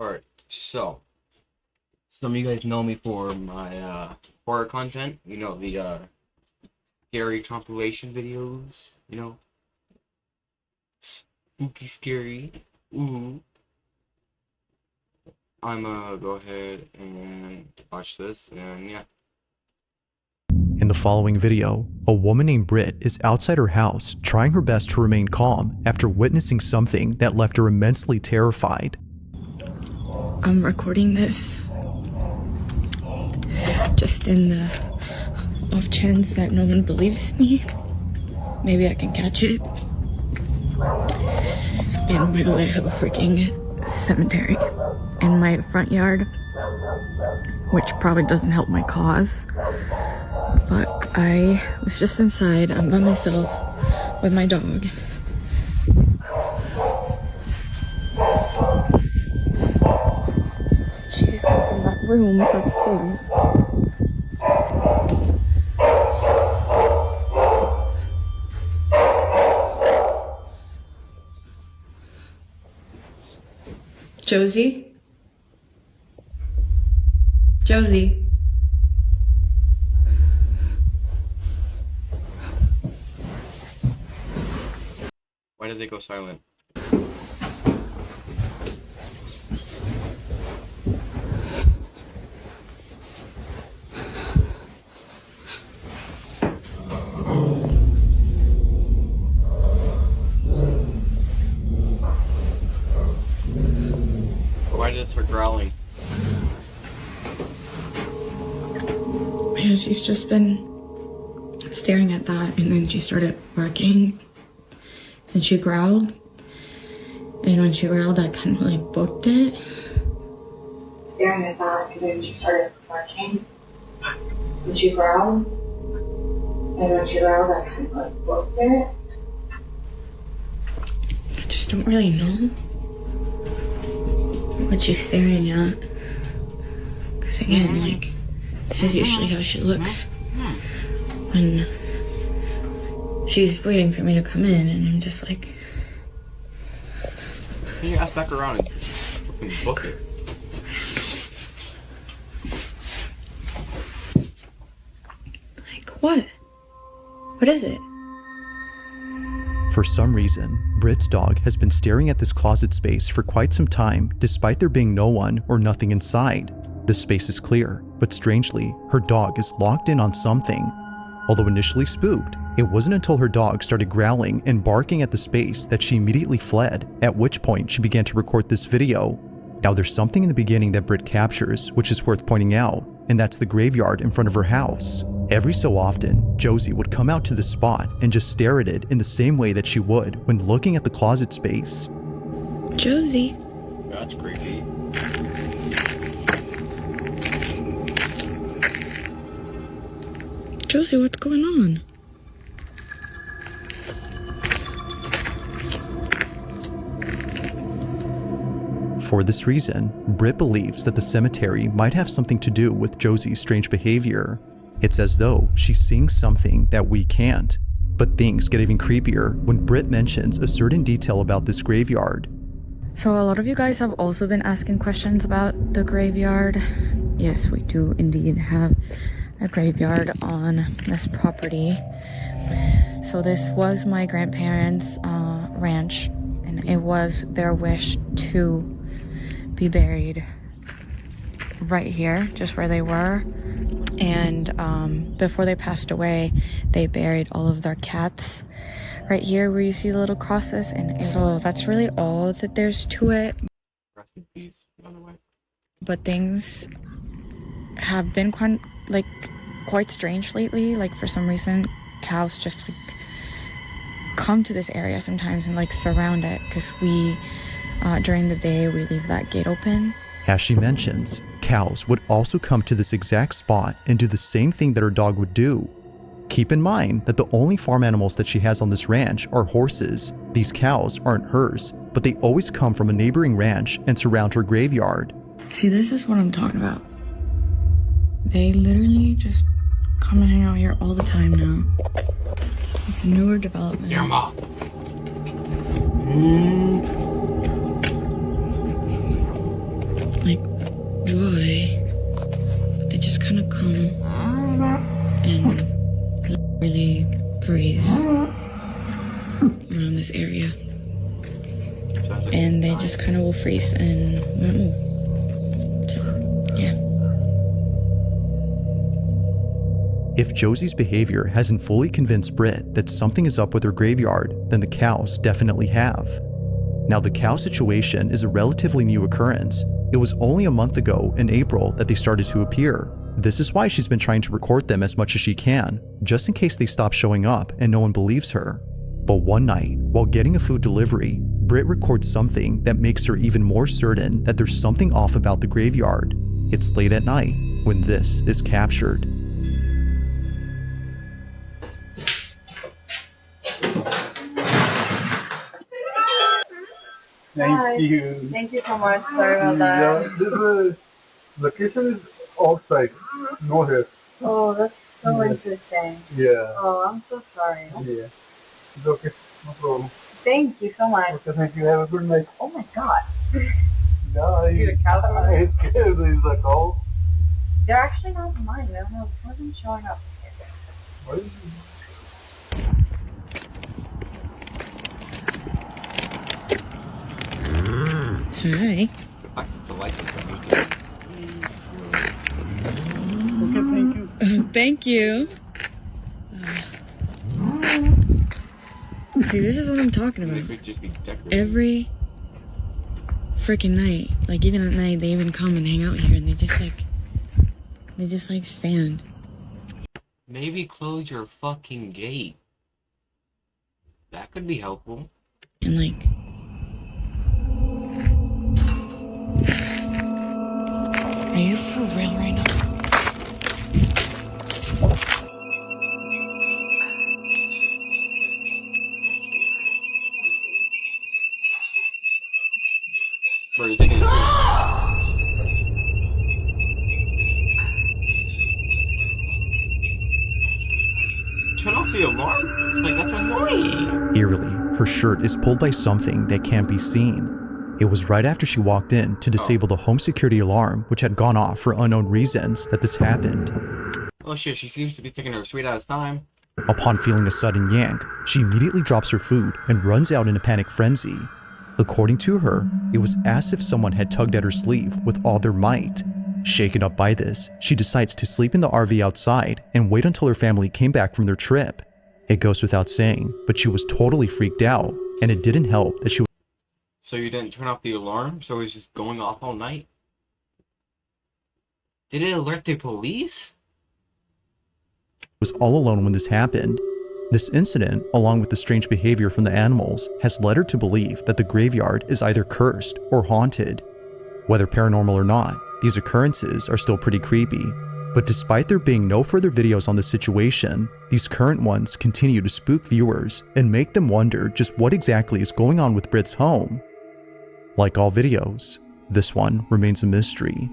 Alright, so some of you guys know me for my horror content. You know, the scary compilation videos, spooky scary. Ooh. I'm go ahead and watch this, and yeah. In the following video, a woman named Britt is outside her house trying her best to remain calm after witnessing something that left her immensely terrified. I'm recording this just in the off chance that no one believes me. Maybe I can catch it. And by the way, I have a freaking cemetery in my front yard, which probably doesn't help my cause. But I was just inside. I'm by myself with my dog. She's in that room upstairs. Josie? Josie? Why did they go silent? Why did it start growling? Yeah, she's just been staring at that, and then she started barking, and she growled, and when she growled, I kind of like booked it. Staring at that, and then she started barking, and she growled, and when she growled, I kind of like booked it. I just don't really know what she's staring at, because again, like, this is usually how she looks when she's waiting for me to come in, and I'm just like... Can you ask back around and fucking book it? Like, what? What is it? For some reason, Britt's dog has been staring at this closet space for quite some time despite there being no one or nothing inside. The space is clear, but strangely, her dog is locked in on something. Although initially spooked, it wasn't until her dog started growling and barking at the space that she immediately fled, at which point she began to record this video. Now there's something in the beginning that Britt captures which is worth pointing out, and that's the graveyard in front of her house. Every so often, Josie would come out to the spot and just stare at it in the same way that she would when looking at the closet space. Josie. That's creepy. Josie, what's going on? For this reason, Britt believes that the cemetery might have something to do with Josie's strange behavior. It's as though she's seeing something that we can't. But things get even creepier when Britt mentions a certain detail about this graveyard. So a lot of you guys have also been asking questions about the graveyard. Yes, we do indeed have a graveyard on this property. So this was my grandparents' ranch, and it was their wish to be buried right here, just where they were. And before they passed away, they buried all of their cats right here where you see the little crosses. And so that's really all that there's to it. Rest in peace, by the way. But things have been quite strange lately. Like, for some reason, cows just like come to this area sometimes and like surround it, because we during the day we leave that gate open. As she mentions, cows would also come to this exact spot and do the same thing that her dog would do. Keep in mind that the only farm animals that she has on this ranch are horses. These cows aren't hers, but they always come from a neighboring ranch and surround her graveyard. See, this is what I'm talking about. They literally just come and hang out here all the time now. It's a newer development. Your mom. will freeze and won't move. So, yeah. If Josie's behavior hasn't fully convinced Britt that something is up with her graveyard, then the cows definitely have. Now, the cow situation is a relatively new occurrence. It was only a month ago in April that they started to appear. This is why she's been trying to record them as much as she can, just in case they stop showing up and no one believes her. But one night, while getting a food delivery, Britt records something that makes her even more certain that there's something off about the graveyard. It's late at night when this is captured. Thank you. Thank you so much. Sorry about that. Yeah, this location is outside, no here. Oh, that's so Yes. interesting. Yeah. Oh, I'm so sorry. Yeah. It's okay, no problem. Thank you so much. Okay, thank you. Have a good night. Oh my god. Yeah, See the cow? it's scared. There's a cow. They're actually not mine. I don't know. It wasn't showing up. What is Hi. The lights are coming. Okay, thank you. Thank you. See, this is what I'm talking They about. could just be decorated. Every freaking night, like even at night, they even come and hang out here, and they just like stand. Maybe close your fucking gate. That could be helpful. And like, are you for real right now? Or is it gonna turn off the alarm? It's like, that's annoying. Eerily, her shirt is pulled by something that can't be seen. It was right after she walked in to disable the home security alarm, which had gone off for unknown reasons, that this happened. Oh shit, she seems to be taking her sweet ass time. Upon feeling a sudden yank, she immediately drops her food and runs out in a panic frenzy. According to her, it was as if someone had tugged at her sleeve with all their might. Shaken up by this, she decides to sleep in the RV outside and wait until her family came back from their trip. It goes without saying, but she was totally freaked out, and it didn't help that she So you didn't turn off the alarm, so it was just going off all night? Did it alert the police? was all alone when this happened. This incident, along with the strange behavior from the animals, has led her to believe that the graveyard is either cursed or haunted. Whether paranormal or not, these occurrences are still pretty creepy. But despite there being no further videos on the situation, these current ones continue to spook viewers and make them wonder just what exactly is going on with Britt's home. Like all videos, this one remains a mystery.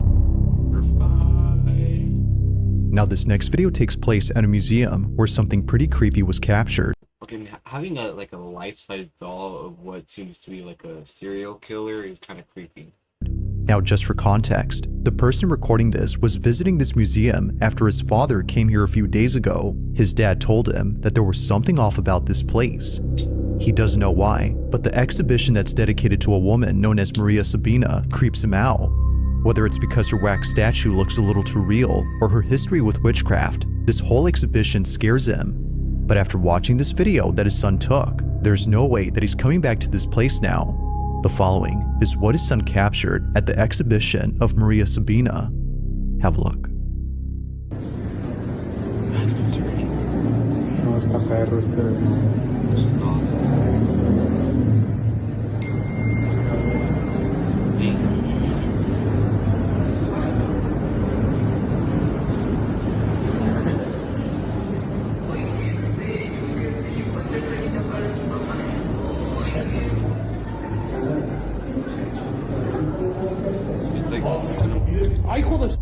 Now, this next video takes place at a museum where something pretty creepy was captured. Okay, having a life-size doll of what seems to be like a serial killer is kind of creepy. Now, just for context, the person recording this was visiting this museum after his father came here a few days ago. His dad told him that there was something off about this place. He doesn't know why, but the exhibition that's dedicated to a woman known as Maria Sabina creeps him out. Whether it's because her wax statue looks a little too real or her history with witchcraft, this whole exhibition scares him. But after watching this video that his son took, there's no way that he's coming back to this place now. The following is what his son captured at the exhibition of Maria Sabina. Have a look. That's concerning. No, está perro It's like, it's gonna... ¡Ay, hijo de s***!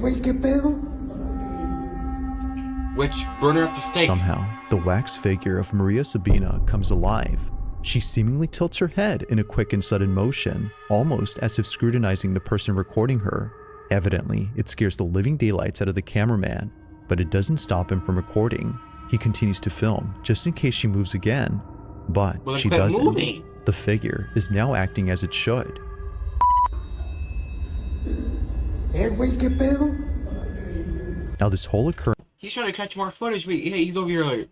Güey, ¿qué pedo? Which burner up the stake. Somehow, the wax figure of Maria Sabina comes alive. She seemingly tilts her head in a quick and sudden motion, almost as if scrutinizing the person recording her. Evidently, it scares the living daylights out of the cameraman, but it doesn't stop him from recording. He continues to film, just in case she moves again. But Well, then she quit doesn't. moving. The figure is now acting as it should. Güey, ¿qué pedo? Now this whole occurrence He's trying to catch more footage, but yeah, he's over here like.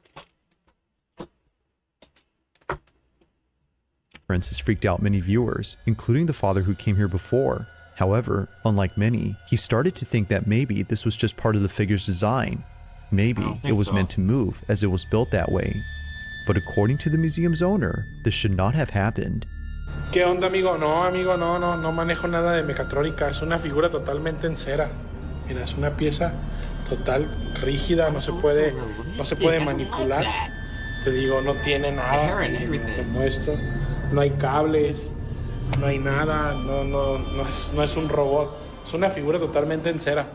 has freaked out many viewers, including the father who came here before. However, unlike many, he started to think that maybe this was just part of the figure's design. Maybe it was meant to move as it was built that way. But according to the museum's owner, this should not have happened. ¿Qué onda, amigo? No, amigo, no manejo nada de mecatrónica. Es una figura totalmente en cera. Mira, es una pieza total, rígida, no se puede manipular. Te digo, no tiene nada. Te muestro. No hay cables, no hay nada, no es un robot. Es una figura totalmente en cera.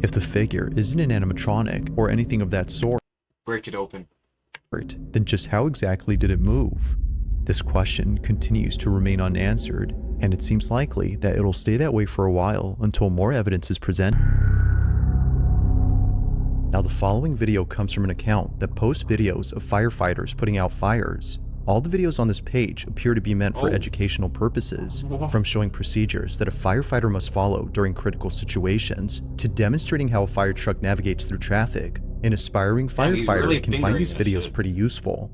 If the figure isn't an animatronic or anything of that sort, Break it open. then just how exactly did it move? This question continues to remain unanswered, and it seems likely that it'll stay that way for a while until more evidence is presented. Now the following video comes from an account that posts videos of firefighters putting out fires. All the videos on this page appear to be meant for educational purposes, from showing procedures that a firefighter must follow during critical situations, to demonstrating how a fire truck navigates through traffic. An aspiring firefighter can find these videos pretty useful.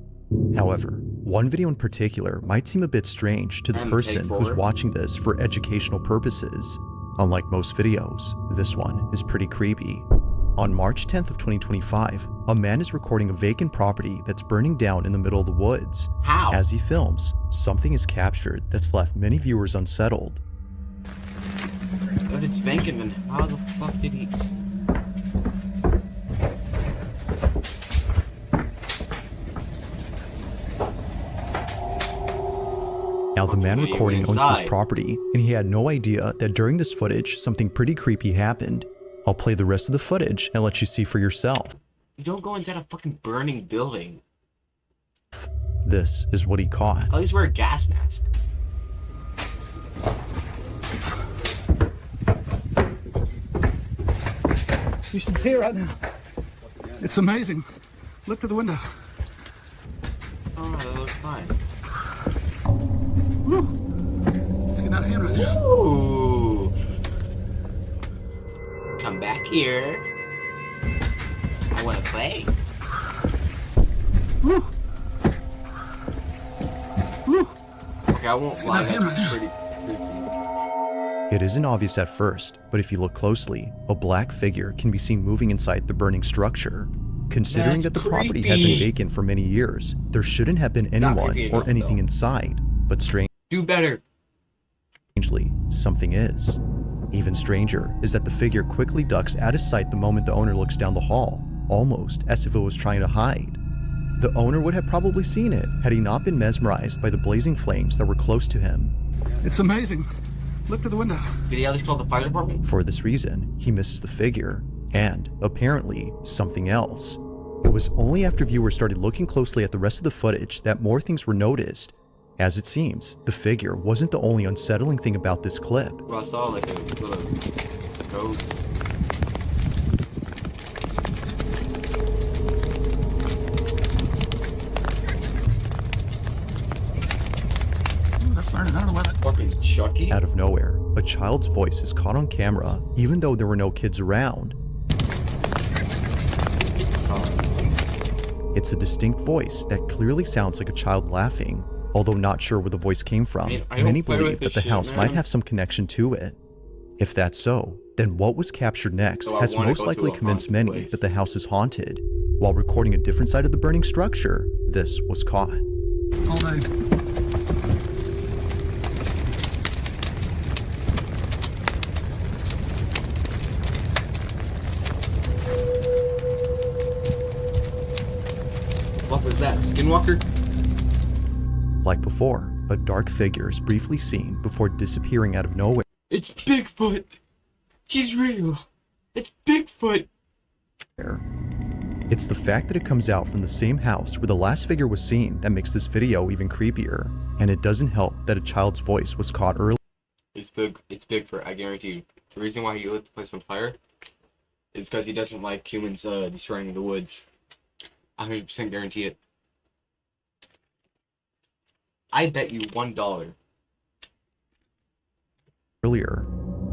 However, one video in particular might seem a bit strange to the person who's watching this for educational purposes. Unlike most videos, this one is pretty creepy. On March 10th of 2025, a man is recording a vacant property that's burning down in the middle of the woods. How? As he films, something is captured that's left many viewers unsettled. But it's vacant, then how the fuck did he... Now the man recording owns this property, and he had no idea that during this footage, something pretty creepy happened. I'll play the rest of the footage and let you see for yourself. You don't go inside a fucking burning building. This is what he caught. At least wear a gas mask. You should see it right now. It's amazing. Look through the window. Oh no, that looks fine. Woo. Let's get out here right now. Ooh. Come back here. I wanna play. Woo. Woo. Okay, I won't lie, Let's get out that's here. pretty creepy. It isn't obvious at first, but if you look closely, a black figure can be seen moving inside the burning structure. Considering That's that the property had been creepy. vacant for many years, there shouldn't have been Not anyone creepy or enough, anything though. inside. But Do better. strangely, something is. Even stranger is that the figure quickly ducks out of sight the moment the owner looks down the hall, almost as if it was trying to hide. The owner would have probably seen it had he not been mesmerized by the blazing flames that were close to him. It's amazing. Look through the window. Did he at least call the fire department? For this reason, he misses the figure, and, apparently, something else. It was only after viewers started looking closely at the rest of the footage that more things were noticed. As it seems, the figure wasn't the only unsettling thing about this clip. Well, I saw like a little ghost. Ooh, that's burning. I don't know why that. Fucking Chucky? Out of nowhere, a child's voice is caught on camera, even though there were no kids around. It's a distinct voice that clearly sounds like a child laughing. Although not sure where the voice came from, I don't many play believe with that this the shit, house might man. have some connection to it. If that's so, then what was captured next So I has wanna most go to likely a convinced haunted many place. that the house is haunted. While recording a different side of the burning structure, this was caught. All day. What was that? Skinwalker? Like before, a dark figure is briefly seen before disappearing out of nowhere. It's Bigfoot! He's real! It's Bigfoot! It's the fact that it comes out from the same house where the last figure was seen that makes this video even creepier. And it doesn't help that a child's voice was caught earlier. It's Bigfoot, I guarantee you. The reason why he lit the place on fire is because he doesn't like humans destroying the woods. I 100% guarantee it. I bet you $1. Earlier.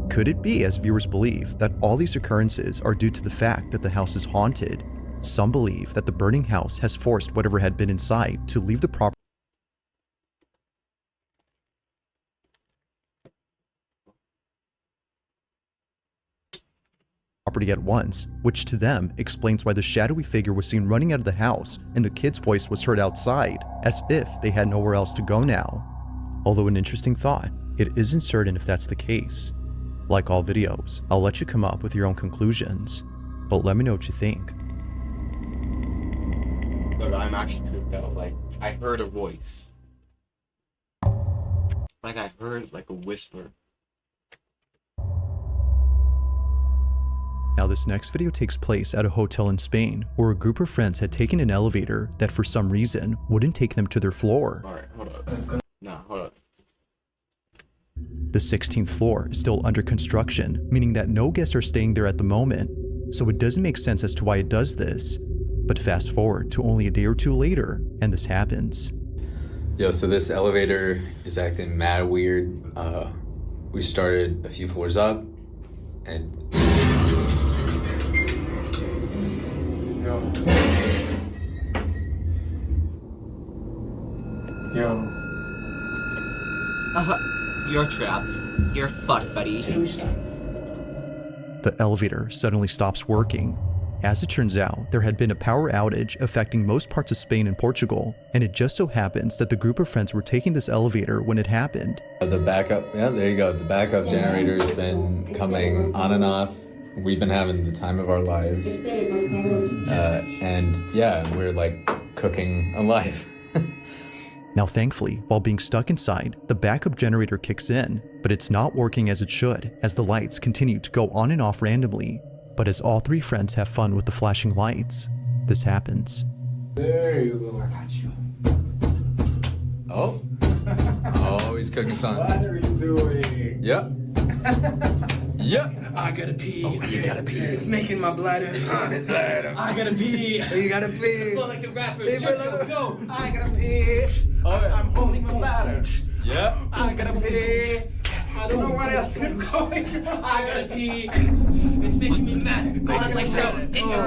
Could it be, as viewers believe, that all these occurrences are due to the fact that the house is haunted? Some believe that the burning house has forced whatever had been inside to leave the property at once, which to them explains why the shadowy figure was seen running out of the house and the kid's voice was heard outside, as if they had nowhere else to go now. Although an interesting thought, it isn't certain if that's the case. Like all videos, I'll let you come up with your own conclusions, but let me know what you think. Look, I'm actually creeped out. Like, I heard a voice. Like, I heard, like, a whisper. Now this next video takes place at a hotel in Spain, where a group of friends had taken an elevator that for some reason wouldn't take them to their floor. Alright, hold up. Nah, hold up. The 16th floor is still under construction, meaning that no guests are staying there at the moment, so it doesn't make sense as to why it does this. But fast forward to only a day or two later, and this happens. Yo, so this elevator is acting mad weird. We started a few floors up, and You're trapped. You're fucked, buddy. The elevator suddenly stops working. As it turns out, there had been a power outage affecting most parts of Spain and Portugal, and it just so happens that the group of friends were taking this elevator when it happened. the backup, yeah, there you go. The backup generator's been coming on and off. We've been having the time of our lives. And yeah, we're like cooking alive. Now thankfully, while being stuck inside, the backup generator kicks in, but it's not working as it should, as the lights continue to go on and off randomly. But as all three friends have fun with the flashing lights, this happens. There you go, I got you. Oh. Oh, he's cooking something. What are you doing? Yep. Yep. I gotta pee. Oh, you gotta pee. It's making my bladder. I gotta pee. You gotta pee. Feel like the rappers. Go. I gotta pee. Oh, yeah. I'm holding my bladder. Yep. I gotta pee. I don't know what else is going on. I gotta pee. It's making me mad. Go ahead, like so. Anger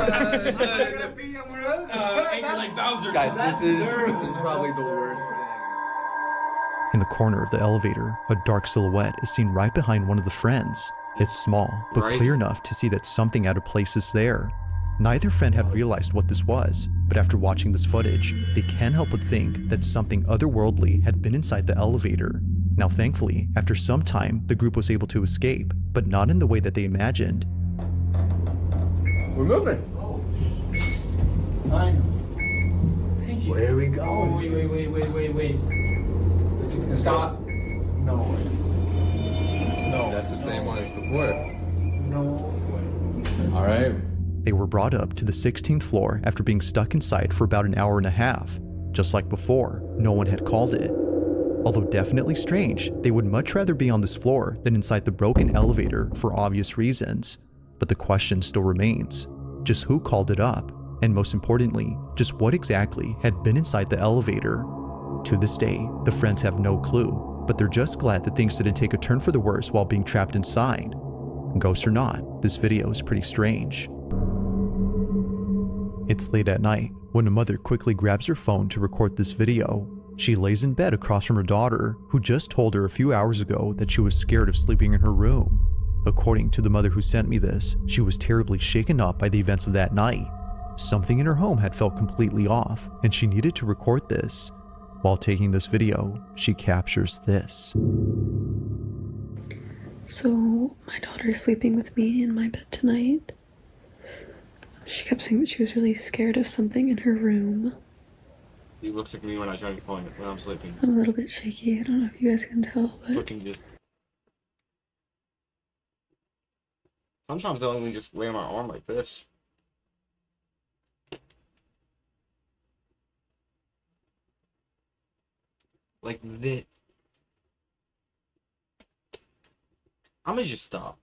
like Bowser. Guys, this is probably the worst thing. In the corner of the elevator, a dark silhouette is seen right behind one of the friends. It's small, but Right. clear enough to see that something out of place is there. Neither friend had realized what this was, but after watching this footage, they can't help but think that something otherworldly had been inside the elevator. Now thankfully, after some time, the group was able to escape, but not in the way that they imagined. We're moving. I know. Thank you. Where are we Oh, going? wait. Stop. No. That's the same one as before. No way. All right. They were brought up to the 16th floor after being stuck inside for about an hour and a half. Just like before, no one had called it. Although definitely strange, they would much rather be on this floor than inside the broken elevator for obvious reasons. But the question still remains, just who called it up? And most importantly, just what exactly had been inside the elevator? To this day, the friends have no clue, but they're just glad that things didn't take a turn for the worse while being trapped inside. Ghost or not, this video is pretty strange. It's late at night when a mother quickly grabs her phone to record this video. She lays in bed across from her daughter, who just told her a few hours ago that she was scared of sleeping in her room. According to the mother who sent me this, she was terribly shaken up by the events of that night. Something in her home had felt completely off, and she needed to record this. While taking this video, she captures this. So, my daughter's sleeping with me in my bed tonight. She kept saying that she was really scared of something in her room. He looks like me when I try to phone when I'm sleeping. I'm a little bit shaky. I don't know if you guys can tell, but Fucking just. Sometimes I only just lay on my arm like this. Like this. I'm gonna just stop.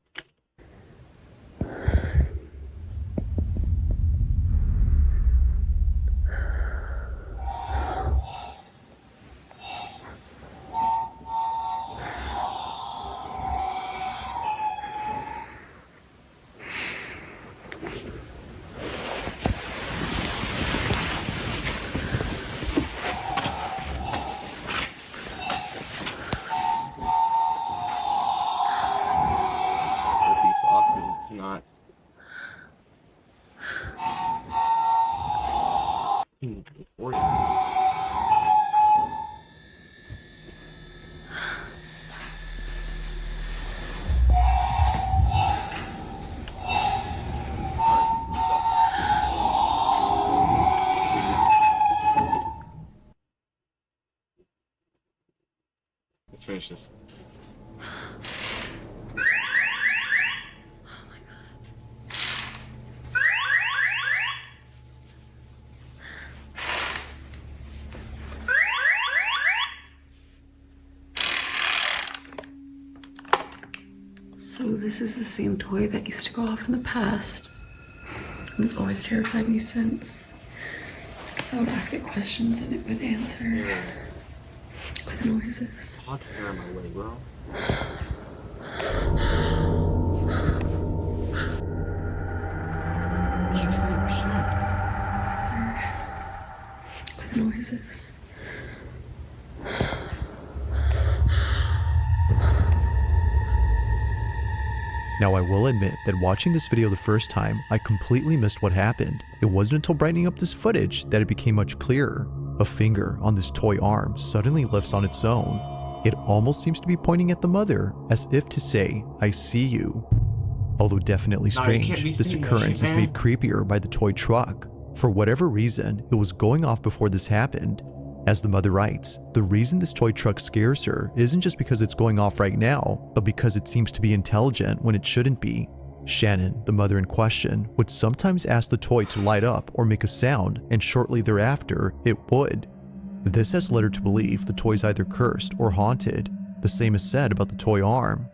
Let's finish this. So this is the same toy that used to go off in the past. And it's always terrified me since. So I would ask it questions and it would answer with noises. Hot hair in my way, bro. With noises. Now I will admit that watching this video the first time, I completely missed what happened. It wasn't until brightening up this footage that it became much clearer. A finger on this toy arm suddenly lifts on its own. It almost seems to be pointing at the mother, as if to say, I see you. Although definitely strange, this occurrence is made creepier by the toy truck. For whatever reason, it was going off before this happened. As the mother writes, the reason this toy truck scares her isn't just because it's going off right now, but because it seems to be intelligent when it shouldn't be. Shannon, the mother in question, would sometimes ask the toy to light up or make a sound, and shortly thereafter, it would. This has led her to believe the toy's either cursed or haunted. The same is said about the toy arm.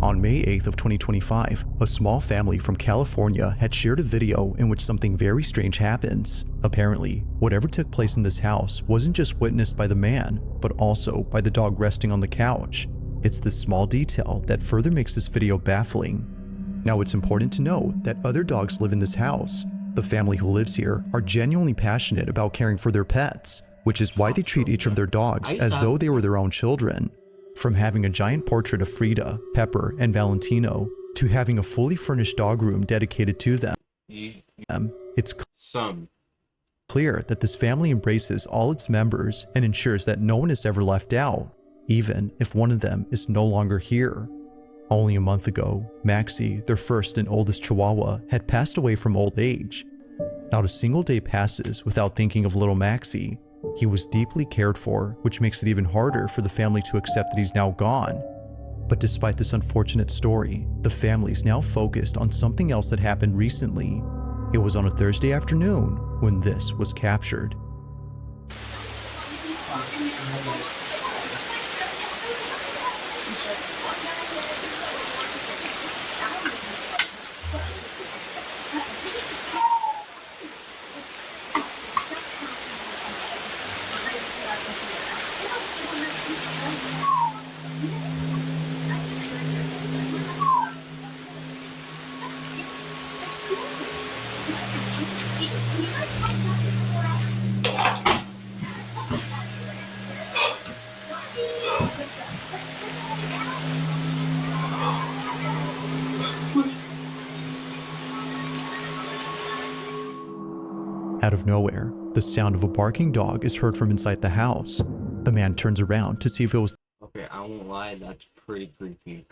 On May 8th of 2025, a small family from California had shared a video in which something very strange happens. Apparently, whatever took place in this house wasn't just witnessed by the man, but also by the dog resting on the couch. It's this small detail that further makes this video baffling. Now it's important to note that other dogs live in this house. The family who lives here are genuinely passionate about caring for their pets, which is why they treat each of their dogs as though they were their own children. From having a giant portrait of Frida, Pepper, and Valentino, to having a fully furnished dog room dedicated to them, it's clear that this family embraces all its members and ensures that no one is ever left out, even if one of them is no longer here. Only a month ago, Maxie, their first and oldest Chihuahua, had passed away from old age. Not a single day passes without thinking of little Maxie. He was deeply cared for, which makes it even harder for the family to accept that he's now gone. But despite this unfortunate story, the family's now focused on something else that happened recently. It was on a Thursday afternoon when this was captured. Out of nowhere, the sound of a barking dog is heard from inside the house. The man turns around to see if it was Okay, I won't lie, that's pretty creepy.